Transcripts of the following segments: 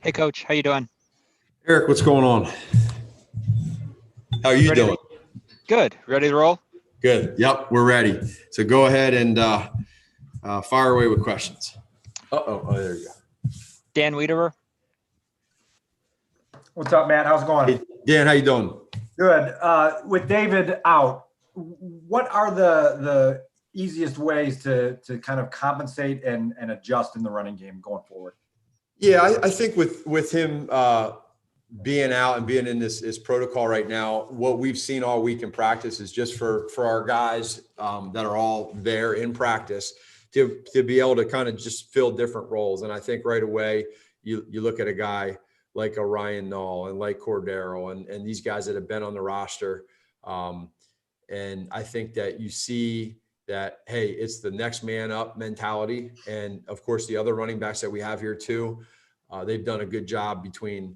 Hey, Coach. How you doing? Eric, what's going on? How are you doing? Good. Ready to roll? Good. Yep, we're ready. So go ahead and fire away with questions. Oh, there you go. Dan Wiederer. What's up, Matt? How's it going? Hey, Dan, how you doing? Good. With David out, what are the easiest ways to kind of compensate and adjust in the running game going forward? Yeah, I think with him being out and being in this protocol right now, what we've seen all week in practice is just for our guys that are all there in practice to be able to kind of just fill different roles. And I think right away you look at a guy like a Ryan Nall and like Cordero and these guys that have been on the roster. And I think that you see that, hey, it's the next man up mentality. And of course, the other running backs that we have here too, they've done a good job between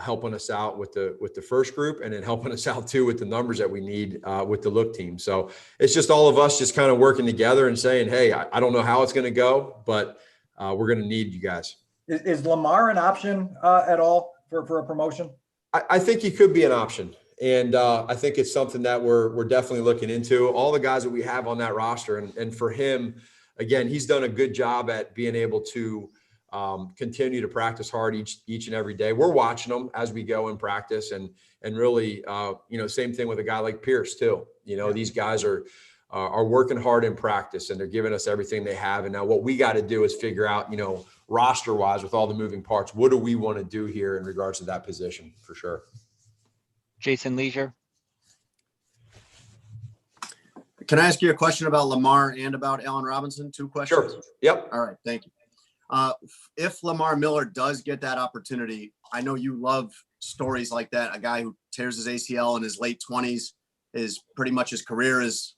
helping us out with the first group and then helping us out too with the numbers that we need with the look team. So it's just all of us just kind of working together and saying, hey, I don't know how it's going to go, but we're going to need you guys. Is Lamar an option at all for a promotion? I think he could be an option. And I think it's something that we're definitely looking into. All the guys that we have on that roster. And for him, again, he's done a good job at being able to continue to practice hard each and every day. We're watching them as we go in practice and really, same thing with a guy like Pierce too. These guys are working hard in practice and they're giving us everything they have. And now what we got to do is figure out, roster wise with all the moving parts, what do we want to do here in regards to that position for sure. Jason Leisure. Can I ask you a question about Lamar and about Allen Robinson? Two questions. Sure. Yep. All right. Thank you. If Lamar Miller does get that opportunity, I know you love stories like that. A guy who tears his ACL in his late 20s is pretty much his career is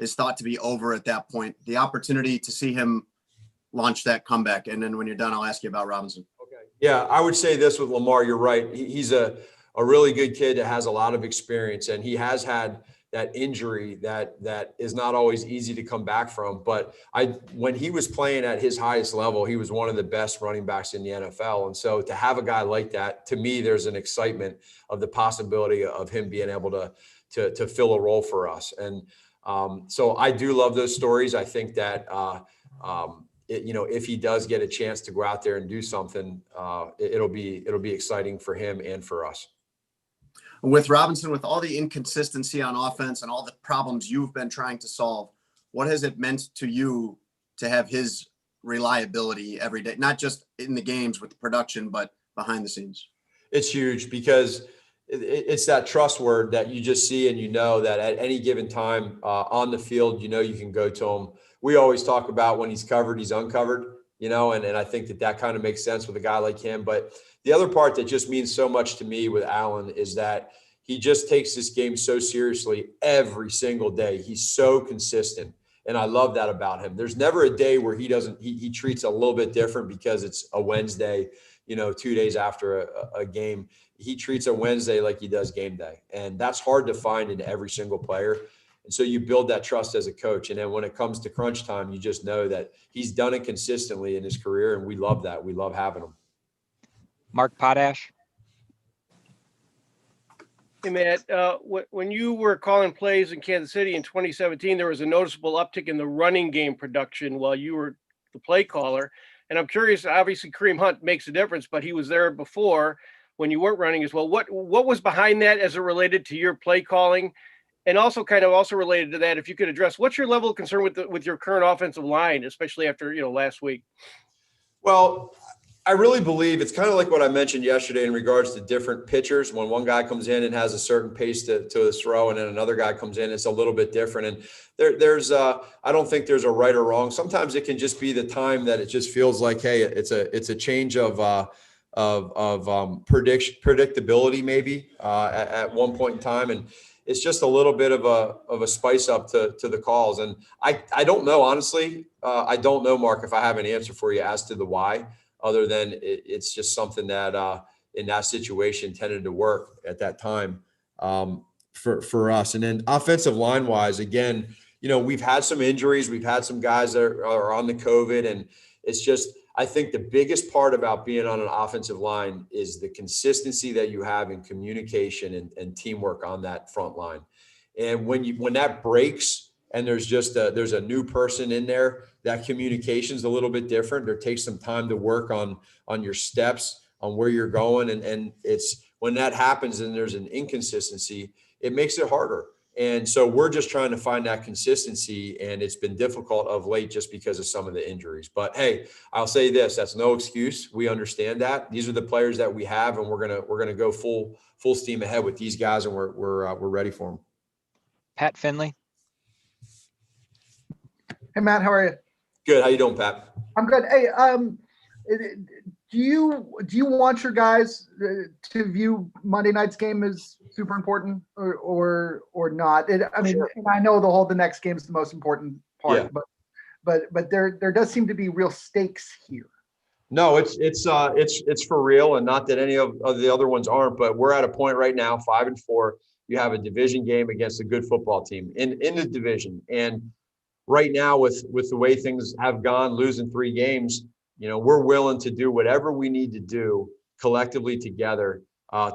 thought to be over at that point. The opportunity to see him launch that comeback. And then when you're done, I'll ask you about Robinson. Okay. Yeah. I would say this with Lamar, you're right. He's a really good kid that has a lot of experience and he has had that injury that is not always easy to come back from. But when he was playing at his highest level, he was one of the best running backs in the NFL. And so to have a guy like that, to me, there's an excitement of the possibility of him being able to fill a role for us. And so I do love those stories. I think that, if he does get a chance to go out there and do something, it'll be exciting for him and for us. With Robinson, with all the inconsistency on offense and all the problems you've been trying to solve, what has it meant to you to have his reliability every day, not just in the games with the production, but behind the scenes? It's huge because it's that trust word that you just see and that at any given time on the field, you can go to him. We always talk about when he's covered, he's uncovered, and I think that kind of makes sense with a guy like him. But the other part that just means so much to me with Allen is that he just takes this game so seriously every single day. He's so consistent. And I love that about him. There's never a day where he treats a little bit different because it's a Wednesday, 2 days after a game. He treats a Wednesday like he does game day. And that's hard to find in every single player. And so you build that trust as a coach. And then when it comes to crunch time, you just know that he's done it consistently in his career. And we love that. We love having him. Mark Potash. Hey, Matt, when you were calling plays in Kansas City in 2017, there was a noticeable uptick in the running game production while you were the play caller. And I'm curious, obviously Kareem Hunt makes a difference, but he was there before when you weren't running as well. What was behind that as it related to your play calling? And also related to that, if you could address, what's your level of concern with your current offensive line, especially after, last week? Well, I really believe it's kind of like what I mentioned yesterday in regards to different pitchers. When one guy comes in and has a certain pace to his throw, and then another guy comes in, it's a little bit different. And there's I don't think there's a right or wrong. Sometimes it can just be the time that it just feels like, hey, it's a change of predictability maybe at one point in time, and it's just a little bit of a spice up to the calls. And I don't know, honestly. I don't know, Mark, if I have an answer for you as to the why. Other than it's just something that in that situation tended to work at that time for us. And then offensive line wise, again, we've had some injuries. We've had some guys that are on the COVID, and it's just I think the biggest part about being on an offensive line is the consistency that you have in communication and teamwork on that front line. And when that breaks and there's a new person in there, that communication is a little bit different. There takes some time to work on your steps, on where you're going. And it's when that happens and there's an inconsistency, it makes it harder. And so we're just trying to find that consistency, and it's been difficult of late just because of some of the injuries. But hey, I'll say this: that's no excuse. We understand that these are the players that we have, and we're gonna go full steam ahead with these guys, and we're ready for them. Pat Finley. Hey, Matt, how are you? Good. How you doing, Pat? I'm good. Hey, do you want your guys to view Monday night's game as super important or not? I mean, Sure. and I know the next game is the most important part, Yeah. but there does seem to be real stakes here. No, it's for real, and not that any of the other ones aren't, but we're at a point right now, 5-4. You have a division game against a good football team in the division, and right now with the way things have gone, losing 3 games, we're willing to do whatever we need to do collectively together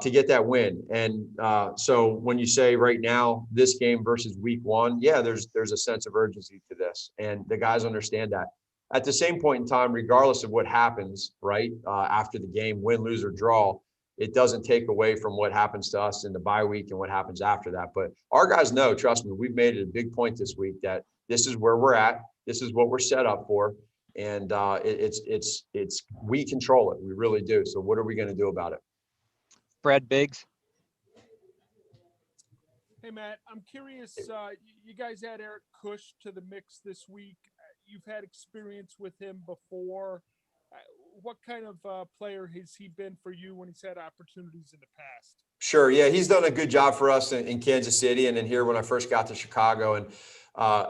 to get that win. And so when you say right now, this game versus week 1, yeah, there's a sense of urgency to this, and the guys understand that. At the same point in time, regardless of what happens, right, after the game, win, lose, or draw, it doesn't take away from what happens to us in the bye week and what happens after that. But our guys know, trust me, we've made it a big point this week that this is where we're at. This is what we're set up for. And we control it. We really do. So what are we going to do about it? Brad Biggs. Hey, Matt, I'm curious, you guys had Eric Kush to the mix this week. You've had experience with him before. What kind of player has he been for you when he's had opportunities in the past? Sure. Yeah, he's done a good job for us in Kansas City and then here when I first got to Chicago. And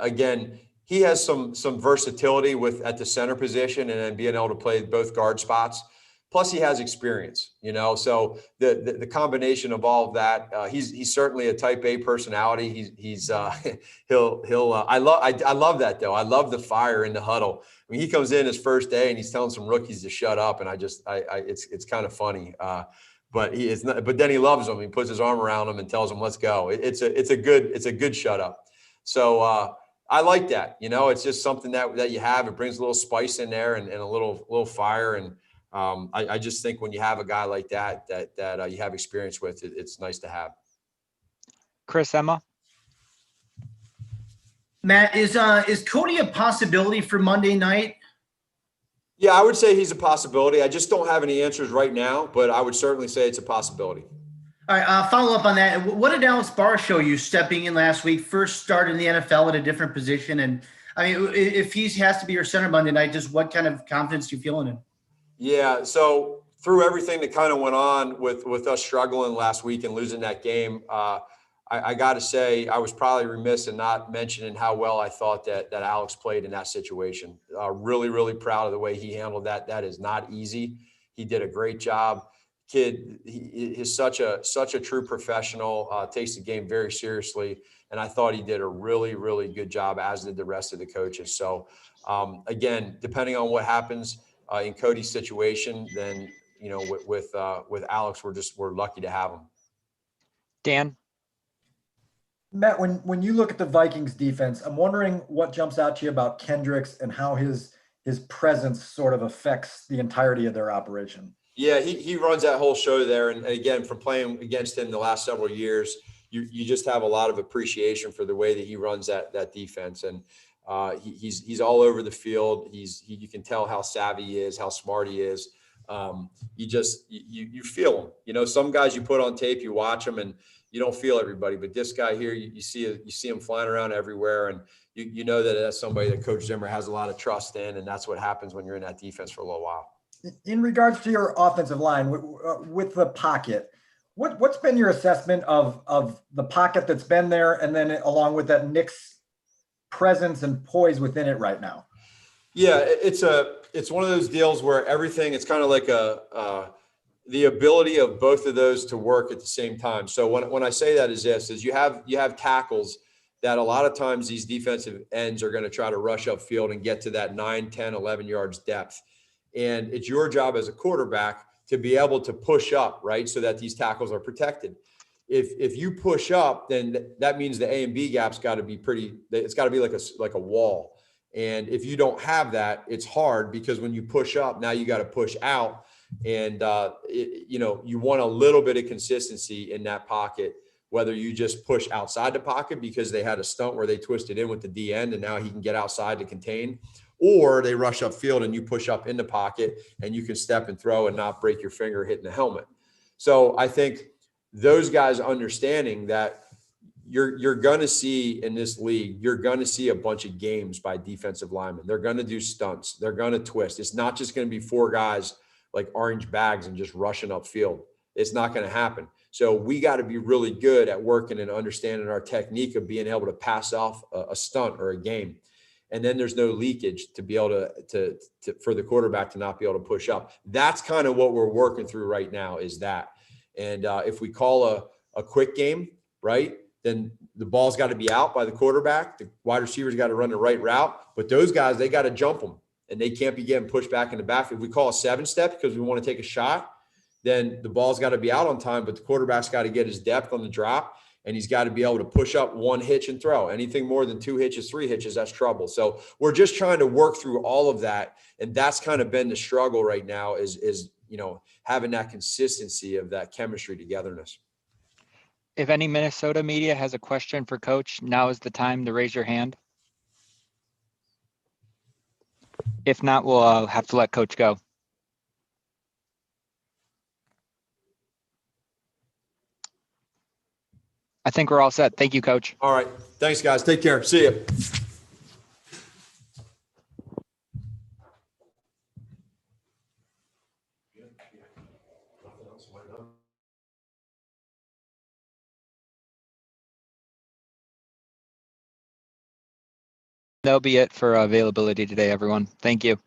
again, he has some versatility at the center position and then being able to play both guard spots. Plus, he has experience, So the combination of all of that, he's certainly a Type A personality. I love that though. I love the fire in the huddle. I mean, he comes in his first day and he's telling some rookies to shut up, and it's kind of funny. But he is not. But then he loves them. He puts his arm around them and tells them, "Let's go." It's a good shut up. So I like that. It's just something that you have. It brings a little spice in there and a little fire. And I just think when you have a guy like that you have experience with, it's nice to have. Chris Emma. Matt, is Cody a possibility for Monday night? Yeah, I would say he's a possibility. I just don't have any answers right now, but I would certainly say it's a possibility. All right, follow up on that. What did Alex Barr show you stepping in last week, first start in the NFL at a different position? And I mean, if he has to be your center Monday night, just what kind of confidence do you feel in him? Yeah, so through everything that kind of went on with us struggling last week and losing that game, I got to say I was probably remiss in not mentioning how well I thought that Alex played in that situation. Really, really proud of the way he handled that. That is not easy. He did a great job. Kid, he is such a true professional, takes the game very seriously. And I thought he did a really, really good job, as did the rest of the coaches. So again, depending on what happens in Cody's situation, then, with Alex, we're lucky to have him. Dan. Matt, when you look at the Vikings defense, I'm wondering what jumps out to you about Kendricks and how his presence sort of affects the entirety of their operation. Yeah, he runs that whole show there. And again, from playing against him the last several years, you just have a lot of appreciation for the way that he runs that defense. And he's all over the field. You can tell how savvy he is, how smart he is. You feel him. Some guys you put on tape, you watch them, and you don't feel everybody. But this guy here, you see him flying around everywhere, and you know that that's somebody that Coach Zimmer has a lot of trust in, and that's what happens when you're in that defense for a little while. In regards to your offensive line with the pocket, what's been your assessment of the pocket that's been there, and then along with that Nick's presence and poise within it right now? Yeah, it's one of those deals where everything, it's kind of like the ability of both of those to work at the same time. So when I say that is you have tackles that a lot of times these defensive ends are going to try to rush upfield and get to that 9, 10, 11 yards depth. And it's your job as a quarterback to be able to push up, right? So that these tackles are protected. If you push up, then that means the A and B gap's got to be it's got to be like a wall. And if you don't have that, it's hard, because when you push up, now you got to push out. And, you want a little bit of consistency in that pocket, whether you just push outside the pocket because they had a stunt where they twisted in with the D end and now he can get outside to contain, or they rush upfield and you push up in the pocket and you can step and throw and not break your finger hitting the helmet. So I think those guys understanding that you're going to see in this league, you're going to see a bunch of games by defensive linemen. They're going to do stunts. They're going to twist. It's not just going to be 4 guys like orange bags and just rushing upfield. It's not going to happen. So we got to be really good at working and understanding our technique of being able to pass off a stunt or a game. And then there's no leakage to be able to for the quarterback to not be able to push up. That's kind of what we're working through right now, is that. And if we call a quick game, right, then the ball's got to be out by the quarterback. The wide receivers got to run the right route. But those guys, they got to jump them, and they can't be getting pushed back in the back. If we call a 7-step because we want to take a shot, then the ball's got to be out on time, but the quarterback's got to get his depth on the drop, and he's got to be able to push up 1 hitch and throw. Anything more than 2 hitches, 3 hitches, that's trouble. So we're just trying to work through all of that. And that's kind of been the struggle right now is having that consistency of that chemistry togetherness. If any Minnesota media has a question for Coach, now is the time to raise your hand. If not, we'll have to let Coach go. I think we're all set. Thank you, Coach. All right. Thanks, guys. Take care. See you. That'll be it for availability today, everyone. Thank you.